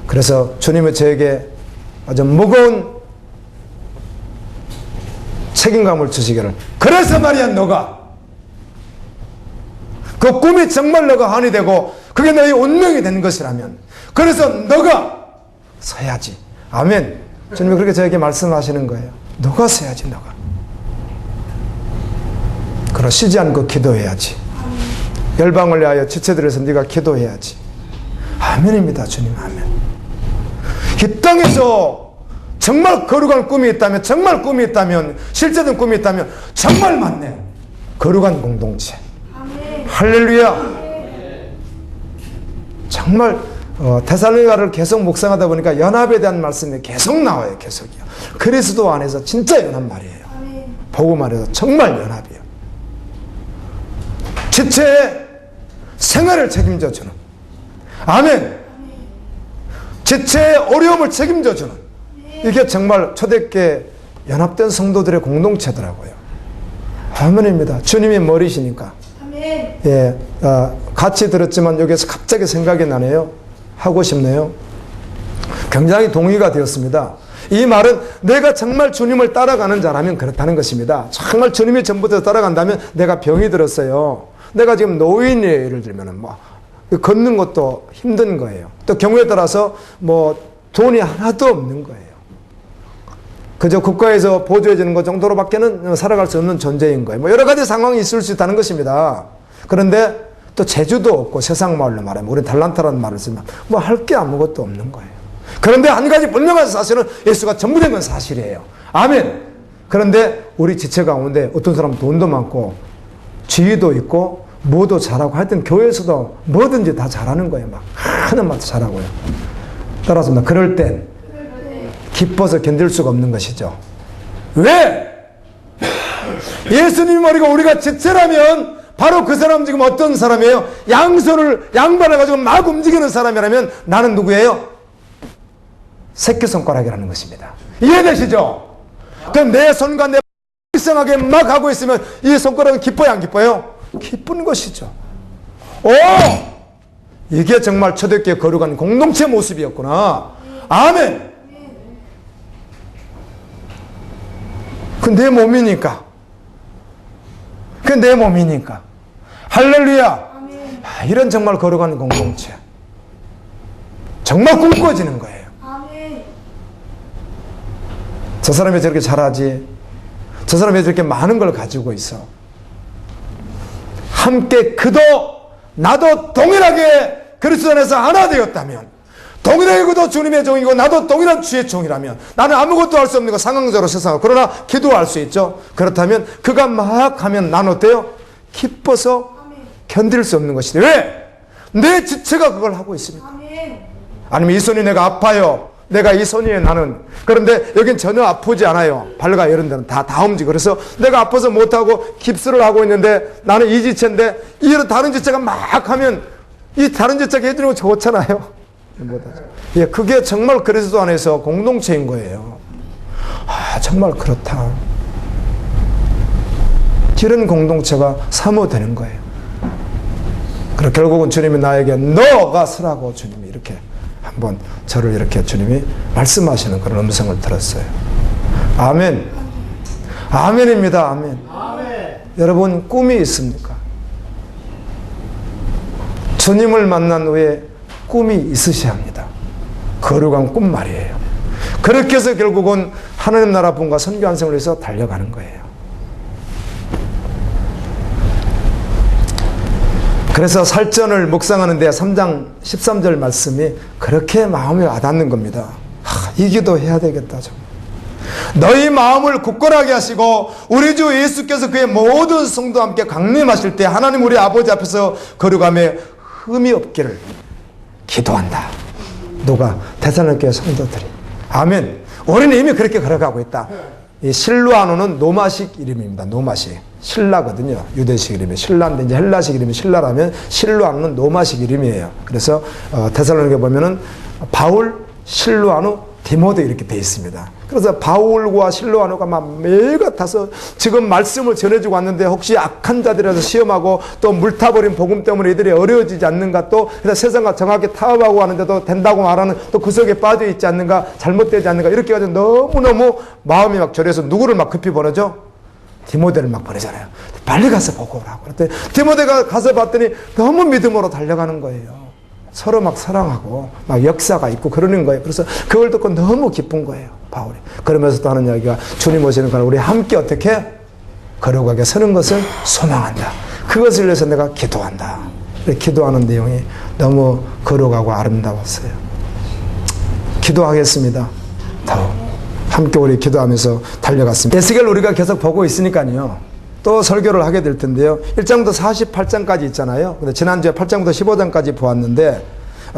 그래서 주님은 저에게 아주 무거운 책임감을 주시기를, 그래서 말이야, 너가 그 꿈이 정말 너가 한이 되고 그게 너의 운명이 된 것이라면, 그래서 너가 서야지. 아멘. 주님이 그렇게 저에게 말씀하시는 거예요. 너가 서야지, 너가. 그러 쉬지 않고 기도해야지. 열방을 위하여 지체들에서 네가 기도해야지. 아멘입니다, 주님. 아멘. 이 땅에서 정말 거룩한 꿈이 있다면, 정말 꿈이 있다면, 실제된 꿈이 있다면 정말 많네요. 거룩한 공동체. 아멘. 할렐루야. 정말 데살로니가를 계속 묵상하다 보니까 연합에 대한 말씀이 계속 나와요. 계속이요. 그리스도 안에서 진짜 연합 말이에요. 아멘. 복음 안에서 정말 연합이에요. 지체의 생활을 책임져 주는, 아멘, 지체의 어려움을 책임져 주는, 이게 정말 초대교회 연합된 성도들의 공동체더라고요. 아멘입니다. 주님이 머리시니까. 아멘. 예, 같이 들었지만 여기서 갑자기 생각이 나네요. 하고 싶네요. 굉장히 동의가 되었습니다. 이 말은 내가 정말 주님을 따라가는 자라면 그렇다는 것입니다. 정말 주님이 전부터 따라간다면, 내가 병이 들었어요, 내가 지금 노인이에요, 예를 들면 뭐 걷는 것도 힘든 거예요. 또 경우에 따라서 뭐 돈이 하나도 없는 거예요. 그저 국가에서 보조해 주는 것 정도로밖에는 살아갈 수 없는 존재인 거예요. 뭐 여러 가지 상황이 있을 수 있다는 것입니다. 그런데 또 재주도 없고, 세상 말로 말하면 우리 달란트라는 말을 쓰면 뭐 할 게 아무것도 없는 거예요. 그런데 한 가지 분명한 사실은 예수가 전부 된 건 사실이에요. 아멘. 그런데 우리 지체 가운데 어떤 사람은 돈도 많고 지위도 있고 뭐도 잘하고, 하여튼 교회에서도 뭐든지 다 잘하는 거예요. 막 하는 말도 잘하고요. 따라서 그럴 땐 기뻐서 견딜 수가 없는 것이죠. 왜? 예수님 머리가 우리가 지체라면 바로 그 사람 지금 어떤 사람이에요? 양손을 양발해가지고 막 움직이는 사람이라면 나는 누구예요? 새끼손가락이라는 것입니다. 이해되시죠? 그럼 내 손과 내 일상하게 막 하고 있으면 이 손가락은 기뻐요, 안 기뻐요? 기쁜 것이죠. 오! 이게 정말 초대교회 거룩한 공동체 모습이었구나. 아멘! 그 내 몸이니까. 그 내 몸이니까. 할렐루야! 이런 정말 거룩한 공동체. 정말 꿈꿔지는 거예요. 아멘. 저 사람이 저렇게 잘하지, 저 사람이 저렇게 많은 걸 가지고 있어, 함께 그도 나도 동일하게 그리스도 안에서 하나 되었다면, 동일하게 그도 주님의 종이고 나도 동일한 주의 종이라면, 나는 아무것도 할 수 없는 거 상황적으로 세상을, 그러나 기도할 수 있죠. 그렇다면 그가 막 하면 나는 어때요? 기뻐서 견딜 수 없는 것이지. 왜? 내 지체가 그걸 하고 있습니다. 아멘. 아니면 이 손이 내가 아파요, 내가 이 손이에요, 나는. 그런데 여긴 전혀 아프지 않아요. 발가 이런 데는 다 움직여. 그래서 내가 아파서 못하고 깁스를 하고 있는데 나는 이 지체인데, 이런 다른 지체가 막 하면 이 다른 지체가 해주는 거 좋잖아요. 못하죠. 예, 그게 정말 그리스도 안에서 공동체인 거예요. 아, 정말 그렇다. 이런 공동체가 사모되는 거예요. 그리고 결국은 주님이 나에게 너가 서라고 주님이 이렇게 한번 저를 이렇게 주님이 말씀하시는 그런 음성을 들었어요. 아멘. 아멘입니다. 아멘. 아멘. 여러분, 꿈이 있습니까? 주님을 만난 후에 꿈이 있으셔야 합니다. 거룩한 꿈 말이에요. 그렇게 해서 결국은 하나님 나라 분과 선교 환생을 위해서 달려가는 거예요. 그래서 살전을 묵상하는데 3장 13절 말씀이 그렇게 마음에 와닿는 겁니다. 이 기도 해야 되겠다. 좀. 너희 마음을 굳건하게 하시고 우리 주 예수께서 그의 모든 성도와 함께 강림하실 때 하나님 우리 아버지 앞에서 거룩함에 흠이 없기를 기도한다. 누가? 데살로니가 성도들이. 아멘. 우리는 이미 그렇게 걸어가고 있다. 이 실루아노는 노마식 이름입니다. 노마식. 신라거든요. 유대식 이름이 신라인데 이제 헬라식 이름이 신라라면 실루아노는 노마식 이름이에요. 그래서 데살로니가에 보면은 바울, 실루아노, 디모데 이렇게 돼 있습니다. 그래서 바울과 실루아노가 막 매일 같아서 지금 말씀을 전해주고 왔는데 혹시 악한 자들이라서 시험하고 또 물타버린 복음 때문에 이들이 어려워지지 않는가, 또 세상과 정확히 타협하고 하는데도 된다고 말하는 또 그 속에 빠져 있지 않는가, 잘못되지 않는가, 이렇게 해가지고 너무너무 마음이 막 저려서 누구를 막 급히 보내죠? 디모데를 막 보내잖아요. 빨리 가서 보고 오라고. 그랬더니 디모데가 가서 봤더니 너무 믿음으로 달려가는 거예요. 서로 막 사랑하고 막 역사가 있고 그러는 거예요. 그래서 그걸 듣고 너무 기쁜 거예요, 바울이. 그러면서 또 하는 이야기가, 주님 오시는 날 우리 함께 어떻게 거룩하게 서는 것을 소망한다. 그것을 위해서 내가 기도한다. 기도하는 내용이 너무 거룩하고 아름다웠어요. 기도하겠습니다. 더욱 함께 우리 기도하면서 달려갔습니다. 에스겔 우리가 계속 보고 있으니까요, 또 설교를 하게 될 텐데요. 1장부터 48장까지 있잖아요. 근데 지난주에 8장부터 15장까지 보았는데,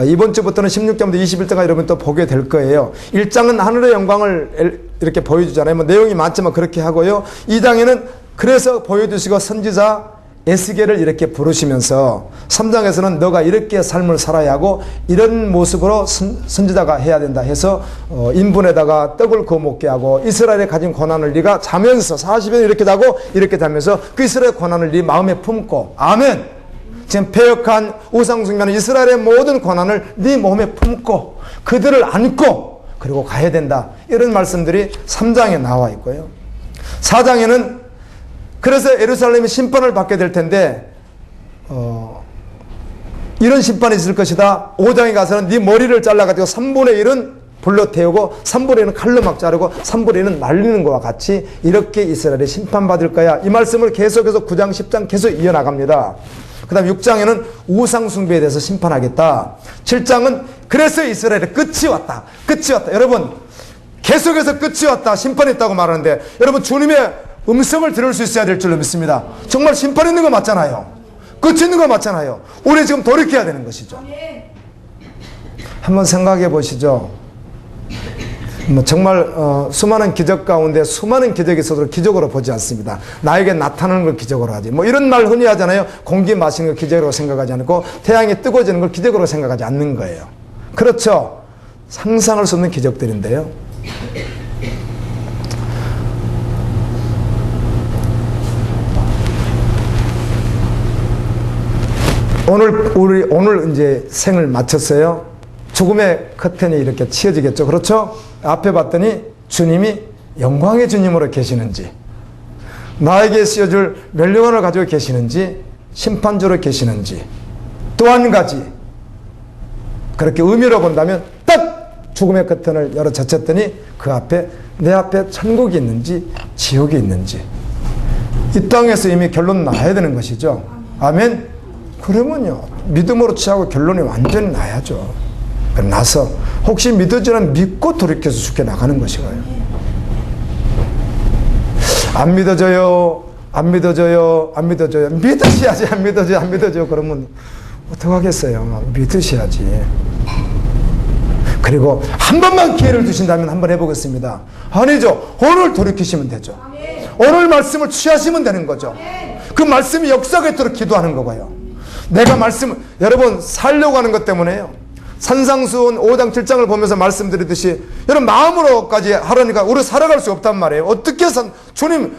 이번 주부터는 16장부터 21장까지 여러분 또 보게 될 거예요. 1장은 하늘의 영광을 이렇게 보여주잖아요. 뭐 내용이 많지만 그렇게 하고요. 2장에는 그래서 보여주시고 선지자 에스겔을 이렇게 부르시면서 3장에서는 너가 이렇게 삶을 살아야 하고 이런 모습으로 선지자가 해야 된다 해서 인분에다가 떡을 구워 먹게 하고 이스라엘에 가진 고난을 네가 자면서 40일 이렇게 자고 이렇게 자면서 그 이스라엘의 고난을 네 마음에 품고, 아멘. 지금 패역한 우상숭배하는 이스라엘의 모든 고난을 네 몸에 품고 그들을 안고 그리고 가야 된다, 이런 말씀들이 3장에 나와 있고요. 4장에는 그래서 예루살렘이 심판을 받게 될 텐데 이런 심판이 있을 것이다. 5장에 가서는 네 머리를 잘라가지고 3분의 1은 불로 태우고 3분의 1은 칼로 막 자르고 3분의 1은 말리는 것과 같이 이렇게 이스라엘이 심판받을 거야. 이 말씀을 계속해서 9장 10장 계속 이어나갑니다. 그 다음 6장에는 우상숭배에 대해서 심판하겠다. 7장은 그래서 이스라엘의 끝이 왔다. 끝이 왔다. 여러분, 계속해서 끝이 왔다, 심판이 있다고 말하는데, 여러분 주님의 음성을 들을 수 있어야 될 줄로 믿습니다. 정말 심판 있는 거 맞잖아요. 끝이 있는 거 맞잖아요. 우리 지금 돌이켜야 되는 것이죠. 한번 생각해 보시죠. 정말 수많은 기적 가운데 수많은 기적이 있어도 기적으로 보지 않습니다. 나에게 나타나는 걸 기적으로 하지. 뭐 이런 말 흔히 하잖아요. 공기 마시는 걸 기적으로 생각하지 않고 태양이 뜨거워지는 걸 기적으로 생각하지 않는 거예요. 그렇죠. 상상할 수 없는 기적들인데요. 오늘 이제 생을 마쳤어요. 죽음의 커튼이 이렇게 치어지겠죠. 그렇죠? 앞에 봤더니 주님이 영광의 주님으로 계시는지, 나에게 씌워줄 멸류관을 가지고 계시는지, 심판주로 계시는지, 또 한 가지 그렇게 의미로 본다면 딱 죽음의 커튼을 열어 젖혔더니 그 앞에, 내 앞에 천국이 있는지 지옥이 있는지, 이 땅에서 이미 결론 나야 되는 것이죠. 아멘. 그러면요, 믿음으로 취하고 결론이 완전히 나야죠. 나서 혹시 믿어지면 믿고 돌이켜서 죽게 나가는 것이고요. 안 믿어져요, 안 믿어져요, 안 믿어져요. 믿으셔야지. 안 믿어져요, 안 믿어져요. 그러면 어떡하겠어요. 믿으셔야지. 그리고 한 번만 기회를 주신다면 한번 해보겠습니다. 아니죠. 오늘 돌이키시면 되죠. 오늘 말씀을 취하시면 되는 거죠. 그 말씀이 역사하도록 기도하는 거고요. 내가 여러분 살려고 하는 것 때문에요. 산상수훈 5장 7장을 보면서 말씀드리듯이 여러분 마음으로까지 하라니까 우리 살아갈 수 없단 말이에요. 어떻게 주님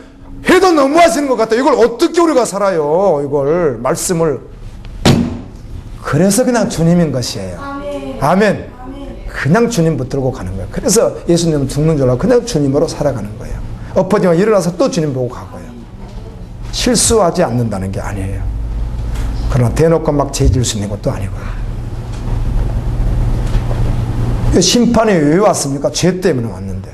해도 너무 하시는 것 같아요. 이걸 어떻게 우리가 살아요. 이걸 말씀을. 그래서 그냥 주님인 것이에요. 아멘. 그냥 주님 붙들고 가는 거예요. 그래서 예수님은 죽는 줄 알고 그냥 주님으로 살아가는 거예요. 엎어지면 일어나서 또 주님 보고 가고요. 실수하지 않는다는 게 아니에요. 그러나 대놓고 막 죄질 수 있는 것도 아니고요. 심판이 왜 왔습니까? 죄 때문에 왔는데.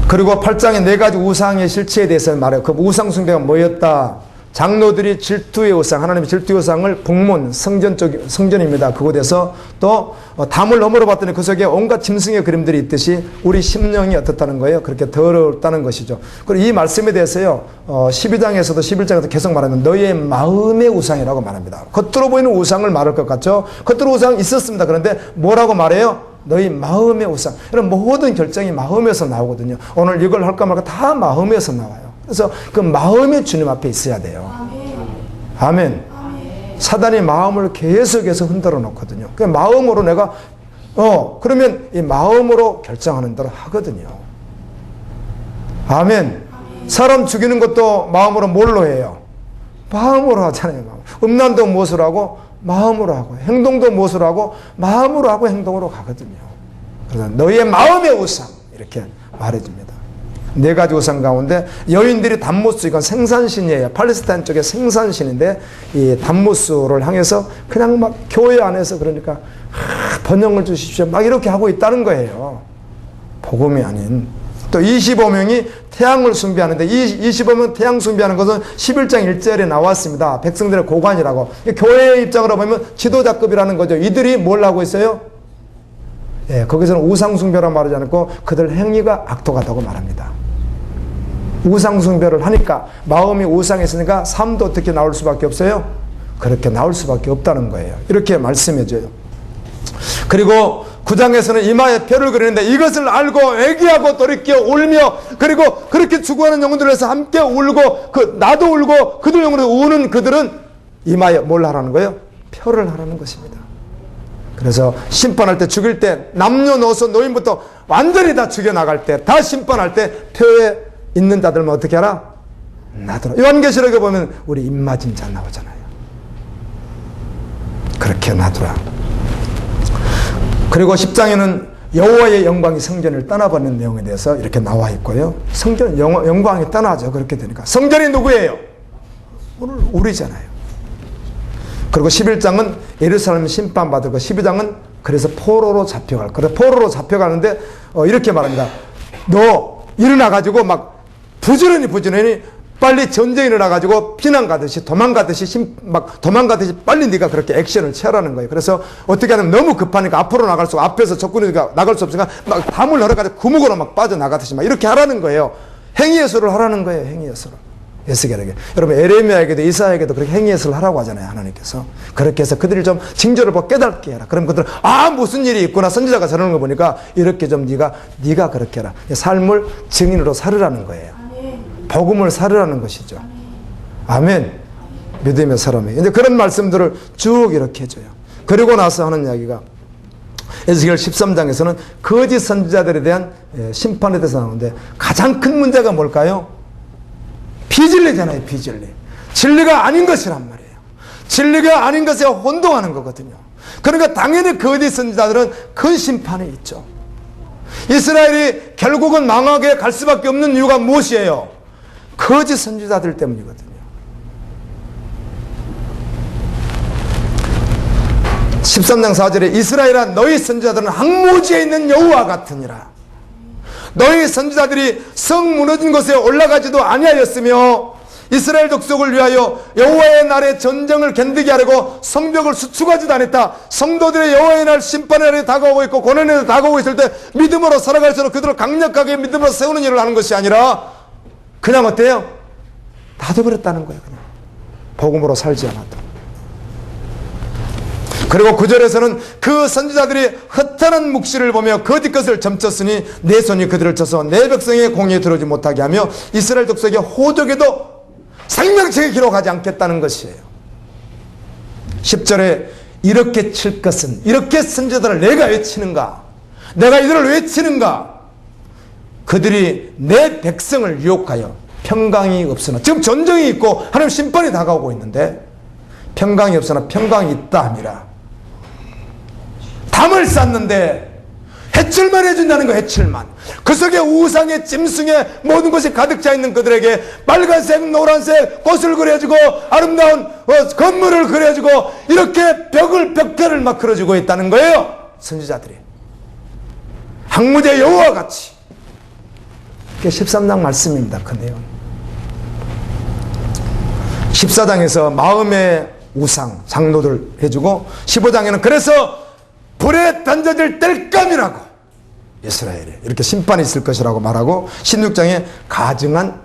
그리고 8장에 4가지 우상의 실체에 대해서 말해요. 그 우상 숭배가 뭐였다? 장로들이 질투의 우상, 하나님의 질투의 우상을 북문 성전입니다. 그곳에서 또 담을 너머로 봤더니 그 속에 온갖 짐승의 그림들이 있듯이 우리 심령이 어떻다는 거예요? 그렇게 더럽다는 것이죠. 그리고 이 말씀에 대해서요, 12장에서도 11장에서도 계속 말하면 너희의 마음의 우상이라고 말합니다. 겉으로 보이는 우상을 말할 것 같죠? 겉으로 우상 있었습니다. 그런데 뭐라고 말해요? 너희 마음의 우상. 이런 모든 결정이 마음에서 나오거든요. 오늘 이걸 할까 말까 다 마음에서 나와요. 그래서 그 마음이 주님 앞에 있어야 돼요. 아멘. 사단이 마음을 계속해서 흔들어 놓거든요. 그 마음으로 내가 그러면 이 마음으로 결정하는 대로 하거든요. 아멘. 사람 죽이는 것도 마음으로 뭘로 해요? 마음으로 하잖아요. 음란도 무엇으로 하고? 마음으로 하고. 행동도 무엇으로 하고? 마음으로 하고 행동으로 가거든요. 그래서 너희의 마음의 우상 이렇게 말해줍니다. 네 가지 우상 가운데 여인들이 단무스, 이건 생산신이에요. 팔레스타인 쪽의 생산신인데 이 단무스를 향해서 그냥 막 교회 안에서 그러니까 번영을 주십시오 막 이렇게 하고 있다는 거예요. 복음이 아닌. 또 25명이 태양을 숭배하는데 이 25명 태양 숭배하는 것은 11장 1절에 나왔습니다. 백성들의 고관이라고. 교회의 입장으로 보면 지도자급이라는 거죠. 이들이 뭘 하고 있어요? 예, 거기서는 우상숭배라고 말하지 않고 그들 행위가 악독하다고 말합니다. 우상숭배를 하니까 마음이 우상에 있으니까 삶도 어떻게 나올 수밖에 없어요? 그렇게 나올 수밖에 없다는 거예요. 이렇게 말씀해줘요. 그리고 9장에서는 이마에 표를 그리는데 이것을 알고 애기하고 돌이켜 울며 그리고 그렇게 죽어가는 영혼들을 해서 함께 울고 나도 울고 그들 영혼으로 우는 그들은 이마에 뭘 하라는 거예요? 표를 하라는 것입니다. 그래서 심판할 때 죽일 때 남녀노소 노인부터 완전히 다 죽여나갈 때 다 심판할 때 표에 있는 자들만 어떻게 하라? 놔두라. 요한계시록에 보면 우리 입맞은 자 나오잖아요. 그렇게 놔두라. 그리고 10장에는 여호와의 영광이 성전을 떠나버리는 내용에 대해서 이렇게 나와 있고요. 성전 영광이 떠나죠. 그렇게 되니까. 성전이 누구예요? 오늘 우리잖아요. 그리고 11장은 예루살렘 심판받을 거, 12장은 그래서 포로로 잡혀갈. 그래서 포로로 잡혀가는데 이렇게 말합니다. 너 일어나가지고 막 부지런히 빨리 전쟁이 일어나가지고 피난 가듯이 도망가듯이 막 도망가듯이 빨리 네가 그렇게 액션을 취하라는 거예요. 그래서 어떻게 하면 너무 급하니까 앞으로 나갈 수 앞에서 적군이 나갈 수 없으니까 막 담을 열어가지고 구멍으로 막 빠져나가듯이 막 이렇게 하라는 거예요. 행위예술을 하라는 거예요. 행위예술을. 에스겔에게. 여러분 에레미야에게도 이사야에게도 그렇게 행위예술을 하라고 하잖아요. 하나님께서. 그렇게 해서 그들이 좀 징조를 보고 깨닫게 해라. 그럼 그들은 무슨 일이 있구나. 선지자가 저러는 거 보니까 이렇게 좀 네가 그렇게 해라. 삶을 증인으로 살으라는 거예요. 복음을 살으라는 것이죠. 아멘. 믿음의 사람이. 이제 그런 말씀들을 쭉 이렇게 해줘요. 그리고 나서 하는 이야기가 에스겔 13장에서는 거짓 선지자들에 대한 심판에 대해서 나오는데 가장 큰 문제가 뭘까요? 비진리잖아요. 비진리. 진리가 아닌 것이란 말이에요. 진리가 아닌 것에 혼동하는 거거든요. 그러니까 당연히 거짓 선지자들은 큰 심판이 있죠. 이스라엘이 결국은 망하게 갈 수밖에 없는 이유가 무엇이에요? 거짓 선지자들 때문이거든요. 13장 4절에 이스라엘아 너희 선지자들은 항무지에 있는 여호와 같으니라. 너희 선지자들이 성 무너진 곳에 올라가지도 아니하였으며 이스라엘 족속을 위하여 여호와의 날에 전쟁을 견디게 하려고 성벽을 수축하지도 않았다. 성도들의 여호와의 날 심판의 날이 다가오고 있고 고난의 날이 다가오고 있을 때 믿음으로 살아갈수록 그들을 강력하게 믿음으로 세우는 일을 하는 것이 아니라 그냥 어때요? 놔둬버렸다는 거예요. 그냥 복음으로 살지 않았다. 그리고 9절에서는 그 선지자들이 허탄한 묵시를 보며 거짓 것을 점쳤으니 내 손이 그들을 쳐서 내 백성의 공의에 들어오지 못하게 하며 이스라엘 족속의 호적에도 생명책에 기록하지 않겠다는 것이에요. 10절에 이렇게 칠 것은 이렇게 선지자들을 내가 왜 치는가? 내가 이들을 왜 치는가? 그들이 내 백성을 유혹하여 평강이 없으나 지금 전쟁이 있고 하나님 심판이 다가오고 있는데 평강이 없으나 평강이 있다 함이라. 담을 쌓는데 해칠만 해준다는 거. 해칠만. 그 속에 우상의 짐승의 모든 것이 가득 차 있는 그들에게 빨간색 노란색 꽃을 그려주고 아름다운 건물을 그려주고 이렇게 벽화를 막 그려주고 있다는 거예요. 선지자들이 항무제 여호와 같이. 그게 13장 말씀입니다. 그 내용. 14장에서 마음의 우상 장로들 해주고 15장에는 그래서 불에 던져질 뗄감이라고 이스라엘이 이렇게 심판이 있을 것이라고 말하고 16장에 가증한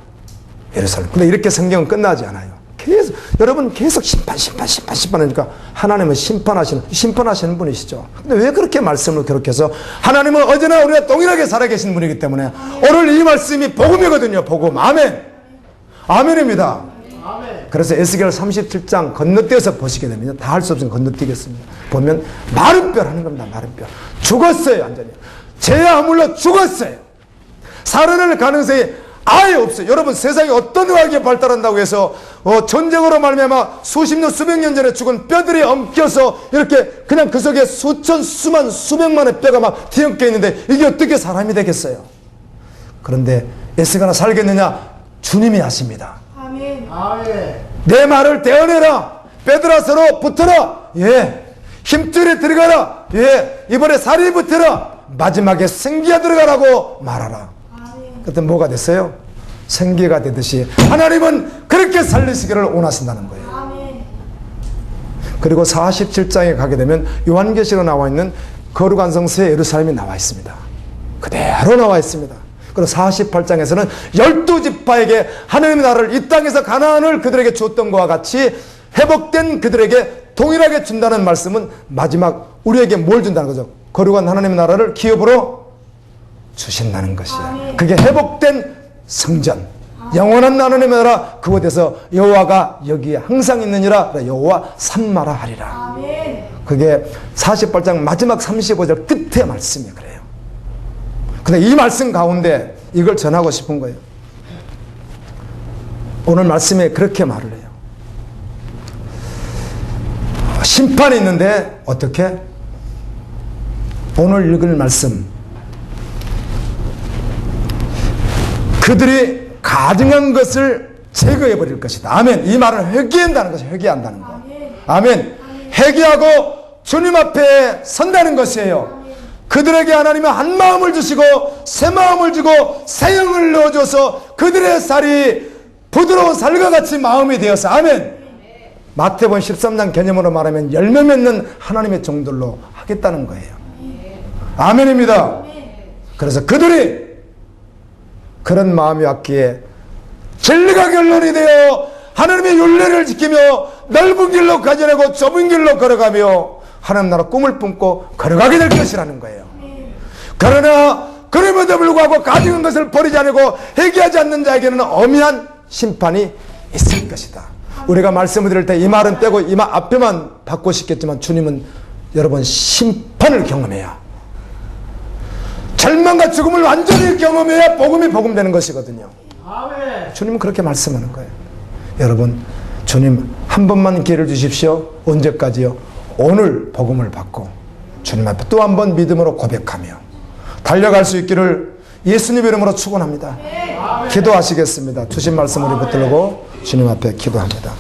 예루살렘. 근데 이렇게 성경은 끝나지 않아요. 계속 여러분 계속 심판하니까 하나님은 심판하시는 분이시죠. 근데 왜 그렇게 말씀을 그렇게 해서 하나님은 어제나 우리가 동일하게 살아계신 분이기 때문에 오늘 이 말씀이 복음이거든요. 복음. 아멘. 아멘입니다. 그래서 에스겔 37장 건너뛰어서 보시게 되면 다 할 수 없으면 건너뛰겠습니다. 보면 마른 뼈 하는 겁니다. 마른 뼈. 죽었어요. 완전히. 죄와 허물로 죽었어요. 살아날 가능성이 아예 없어요. 여러분 세상에 어떤 의학이 발달한다고 해서 전쟁으로 말미암아 수십 년 수백 년 전에 죽은 뼈들이 엉켜서 이렇게 그냥 그 속에 수천 수만 수백만의 뼈가 막 뒤엉켜 있는데 이게 어떻게 사람이 되겠어요? 그런데 에스가나 살겠느냐? 주님이 아십니다. 아멘. 내 말을 대언해라. 뼈들아 서로 붙어라. 예. 힘줄에 들어가라. 예. 이번에 살이 붙어라. 마지막에 생기가 들어가라고 말하라. 그때 뭐가 됐어요? 생기가 되듯이 하나님은 그렇게 살리시기를 원하신다는 거예요. 아멘. 그리고 47장에 가게 되면 요한계시로 나와 있는 거룩한 성소에 예루살렘이 나와 있습니다. 그대로 나와 있습니다. 그리고 48장에서는 12지파에게 하나님의 나라를 이 땅에서 가나안을 그들에게 주었던 것과 같이 회복된 그들에게 동일하게 준다는 말씀은 마지막 우리에게 뭘 준다는 거죠? 거룩한 하나님의 나라를 기업으로 주신다는 것이에요. 그게 회복된 성전, 영원한 하나님의 나라, 그곳에서 여호와가 여기에 항상 있느니라. 여호와 산마라 하리라. 아멘. 그게 48장 마지막 35절 끝의 말씀이 그래요. 근데 이 말씀 가운데 이걸 전하고 싶은 거예요. 오늘 말씀에 그렇게 말을 해요. 심판이 있는데 어떻게? 오늘 읽을 말씀, 그들이 가증한 것을 제거해 버릴 것이다. 아멘. 이 말은 회개한다는 것이 회개한다는 거. 아멘. 회개하고 주님 앞에 선다는 것이에요. 그들에게 하나님은 한 마음을 주시고 새 마음을 주고 새 영을 넣어줘서 그들의 살이 부드러운 살과 같이 마음이 되어서 아멘. 마태복음 13장 개념으로 말하면 열매 맺는 하나님의 종들로 하겠다는 거예요. 아멘입니다. 그래서 그들이 그런 마음이 왔기에 진리가 결론이 되어 하나님의 율례를 지키며 넓은 길로 가져내고 좁은 길로 걸어가며 하나님 나라 꿈을 품고 걸어가게 될 것이라는 거예요. 그러나 그럼에도 불구하고 가진 것을 버리지 않고 회개하지 않는 자에게는 엄연한 심판이 있을 것이다. 우리가 말씀을 드릴 때 이 말은 떼고 이 말 앞에만 받고 싶겠지만 주님은 여러분 심판을 경험해야, 절망과 죽음을 완전히 경험해야 복음이 복음되는 것이거든요. 주님은 그렇게 말씀하는 거예요. 여러분 주님 한 번만 기회를 주십시오. 언제까지요? 오늘 복음을 받고 주님 앞에 또 한 번 믿음으로 고백하며 달려갈 수 있기를 예수님 이름으로 축원합니다. 기도하시겠습니다. 주신 말씀 우리 붙들고 주님 앞에 기도합니다.